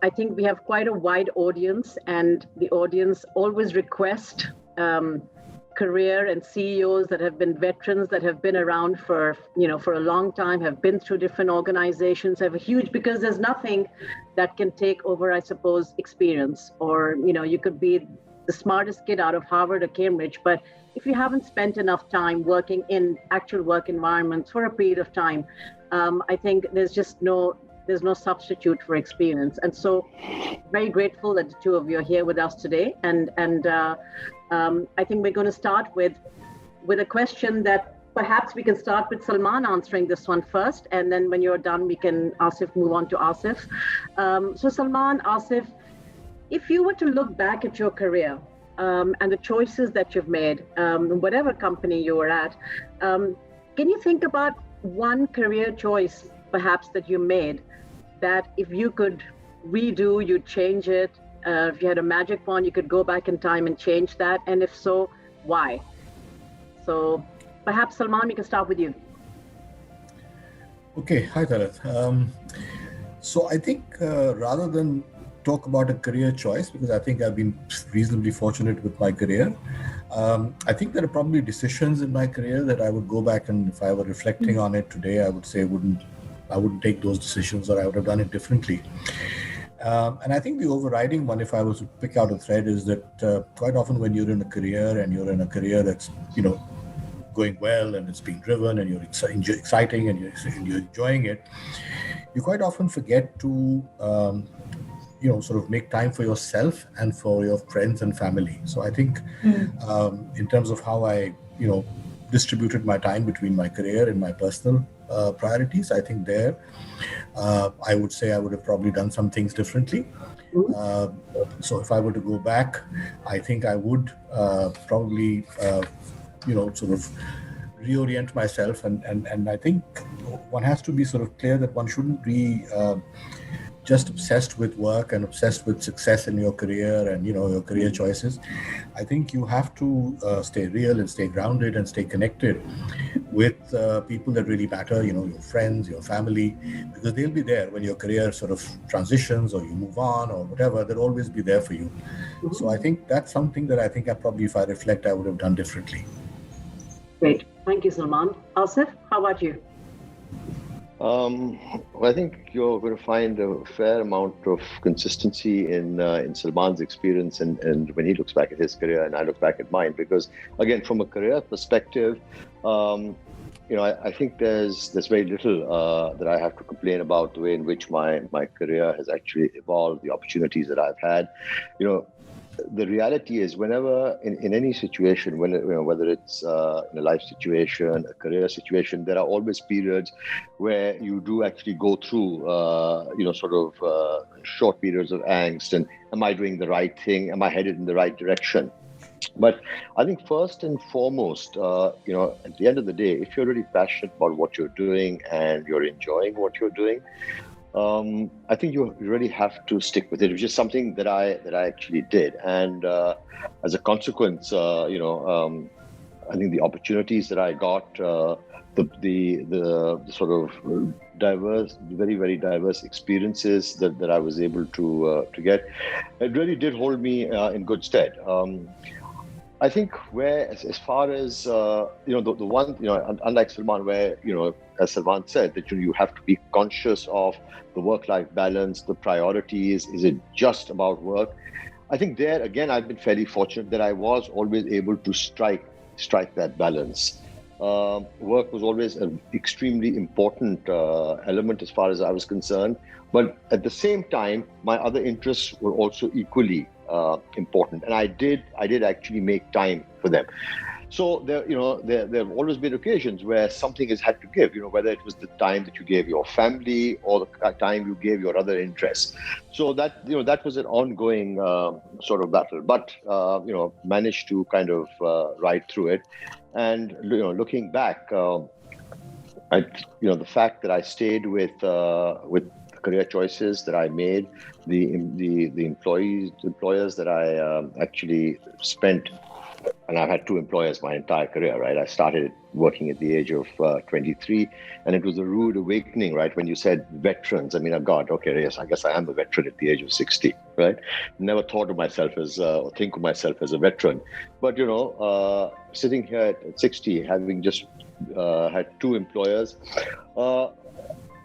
I think we have quite a wide audience, and the audience always request career and CEOs that have been veterans, that have been around for a long time, have been through different organizations, have a huge, because there's nothing that can take over, I suppose, experience. Or you could be the smartest kid out of Harvard or Cambridge, but if you haven't spent enough time working in actual work environments for a period of time, I think there's no substitute for experience. And so, very grateful that the two of you are here with us today. And I think we're going to start with a question that perhaps we can start with Salman answering this one first, and then when you're done, we can move on to Asif. So Salman, Asif, if you were to look back at your career and the choices that you've made, whatever company you were at, can you think about one career choice perhaps that you made that if you could redo, you'd change it? If you had a magic wand, you could go back in time and change that. And if so, why? So perhaps, Salman, we can start with you. Okay. Hi, Talat. So I think rather than talk about a career choice, because I think I've been reasonably fortunate with my career, I think there are probably decisions in my career that I would go back, and if I were reflecting on it today, I would say I wouldn't take those decisions, or I would have done it differently. And I think the overriding one, if I was to pick out a thread, is that quite often when you're in a career and you're in a career that's, going well and it's being driven and you're exciting and you're enjoying it, you quite often forget to, sort of make time for yourself and for your friends and family. So I think in terms of how I, distributed my time between my career and my personal priorities, I think there, I would say I would have probably done some things differently. So if I were to go back, I think I would probably, sort of reorient myself. And I think one has to be sort of clear that one shouldn't be just obsessed with work and obsessed with success in your career and, your career choices. I think you have to stay real and stay grounded and stay connected with people that really matter, your friends, your family, because they'll be there when your career sort of transitions or you move on or whatever. They'll always be there for you. So I think that's something that I think if I reflect, I would have done differently. Great. Thank you, Salman. Asif, how about you? Well, I think you're going to find a fair amount of consistency in Salman's experience and when he looks back at his career and I look back at mine, because again, from a career perspective, I think there's very little that I have to complain about the way in which my career has actually evolved, the opportunities that I've had. The reality is, whenever in any situation, whether it's in a life situation, a career situation, there are always periods where you do actually go through, short periods of angst. And am I doing the right thing? Am I headed in the right direction? But I think first and foremost, at the end of the day, if you're really passionate about what you're doing and you're enjoying what you're doing, I think you really have to stick with it, which is something that I actually did. And as a consequence, I think the opportunities that I got, the sort of diverse, very, very diverse experiences that I was able to get, it really did hold me in good stead. I think as far as, the one, unlike Salman, where, as Salman said, that you have to be conscious of the work-life balance, the priorities, is it just about work? I think there, again, I've been fairly fortunate that I was always able to strike that balance. Work was always an extremely important element as far as I was concerned. But at the same time, my other interests were also equally important, and I did actually make time for them. So there have always been occasions where something has had to give, whether it was the time that you gave your family or the time you gave your other interests. So that was an ongoing sort of battle, but managed to kind of ride through it. And looking back, the fact that I stayed with career choices that I made, the employers that I actually spent and I've had two employers my entire career, right? I started working at the age of 23, and it was a rude awakening, right? When you said veterans, I mean, oh God, okay, yes, I guess I am a veteran at the age of 60, right? Never thought of myself as, or think of myself as a veteran. But, sitting here at 60, having just had two employers,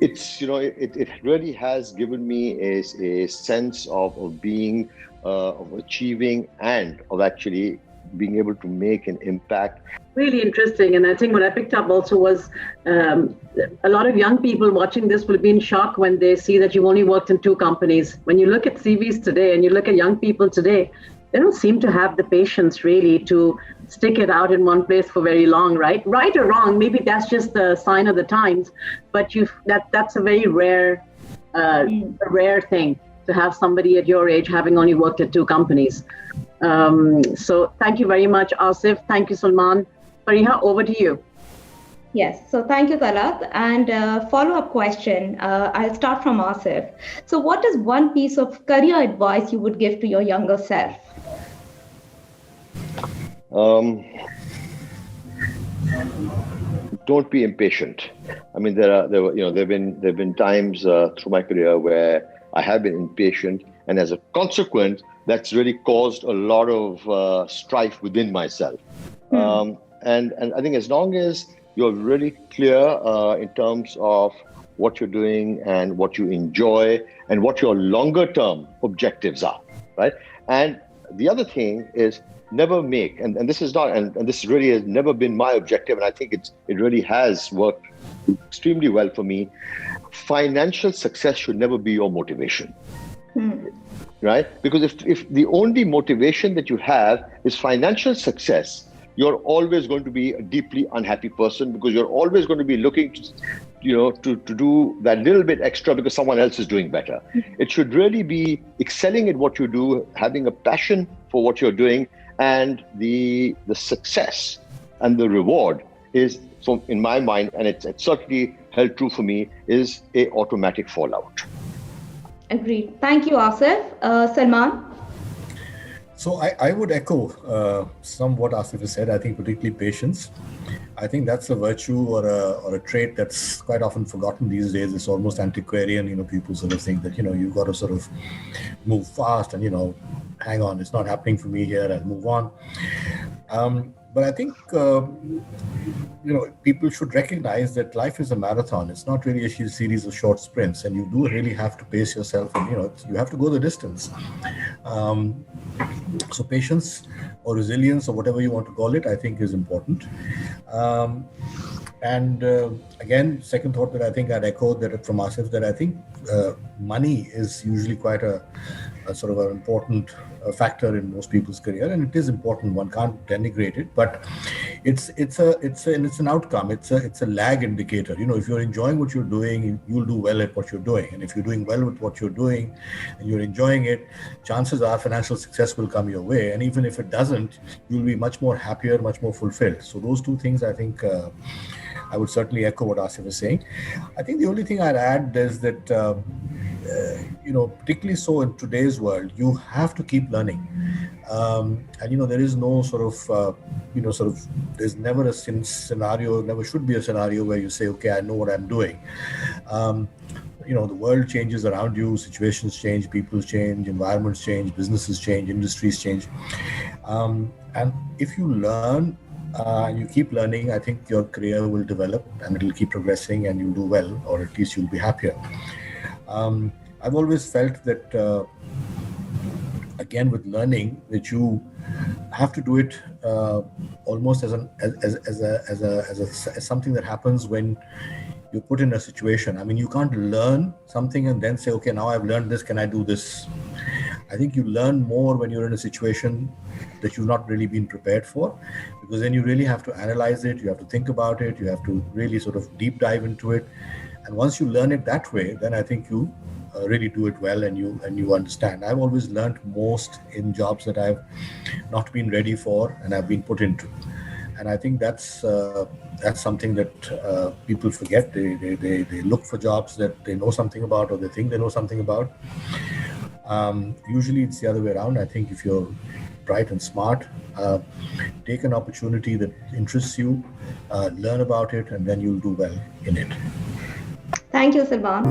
it's, it really has given me a sense of being, of achieving, and of actually being able to make an impact. Really interesting. And I think what I picked up also was a lot of young people watching this will be in shock when they see that you've only worked in two companies. When you look at CVs today and you look at young people today, they don't seem to have the patience really to stick it out in one place for very long, right? Right or wrong, maybe that's just the sign of the times, but that's a very rare thing to have somebody at your age having only worked at two companies. So thank you very much, Asif. Thank you, Salman. Fariha, over to you. Yes, so thank you, Talat. And follow-up question, I'll start from Asif. So what is one piece of career advice you would give to your younger self? Don't be impatient. I mean, there've been times through my career where I have been impatient, and as a consequence, that's really caused a lot of strife within myself. And I think as long as you're really clear in terms of what you're doing and what you enjoy and what your longer term objectives are, right? And the other thing is never make, and this is not, and this really has never been my objective, and I think it really has worked extremely well for me. Financial success should never be your motivation. Right? Because if the only motivation that you have is financial success, you're always going to be a deeply unhappy person, because you're always going to be looking to do that little bit extra because someone else is doing better. It should really be excelling at what you do, having a passion for what you're doing, and the success and the reward is, so in my mind, and it's certainly held true for me, is a automatic fallout. Agreed. Thank you, Asif. Salman? So I would echo some what Asif has said. I think particularly patience. I think that's a virtue or a trait that's quite often forgotten these days. It's almost antiquarian. People sort of think that, you've got to sort of move fast and, hang on, it's not happening for me here, I'll move on. But I think, people should recognize that life is a marathon. It's not really a series of short sprints, and you do really have to pace yourself, and, you have to go the distance. So patience or resilience or whatever you want to call it, I think is important. And again, second thought that I think I'd echo that from Asif, that I think money is usually quite a sort of an important factor in most people's career, and it is important. One can't denigrate it, but it's an outcome. It's a lag indicator. If you're enjoying what you're doing, you'll do well at what you're doing, and if you're doing well with what you're doing and you're enjoying it, chances are financial success will come your way. And even if it doesn't, you'll be much more happier, much more fulfilled. So those two things, I think. I would certainly echo what Asif is saying. I think the only thing I'd add is that, particularly so in today's world, you have to keep learning. And, there is no there's never a scenario, never should be a scenario where you say, okay, I know what I'm doing. The world changes around you, situations change, people change, environments change, businesses change, industries change. And if you learn, you keep learning, I think your career will develop and it will keep progressing and you'll do well, or at least you'll be happier. I've always felt that, again, with learning, that you have to do it almost as something that happens when you're put in a situation. I mean, you can't learn something and then say, okay, now I've learned this, can I do this? I think you learn more when you're in a situation that you've not really been prepared for, because then you really have to analyze it, you have to think about it, you have to really sort of deep dive into it. And once you learn it that way, then I think you really do it well and you understand. I've always learned most in jobs that I've not been ready for and I've been put into. And I think that's something that people forget. They look for jobs that they know something about or they think they know something about. Usually it's the other way around. I think if you're bright and smart. Take an opportunity that interests you, learn about it, and then you'll do well in it. Thank you, Silvan.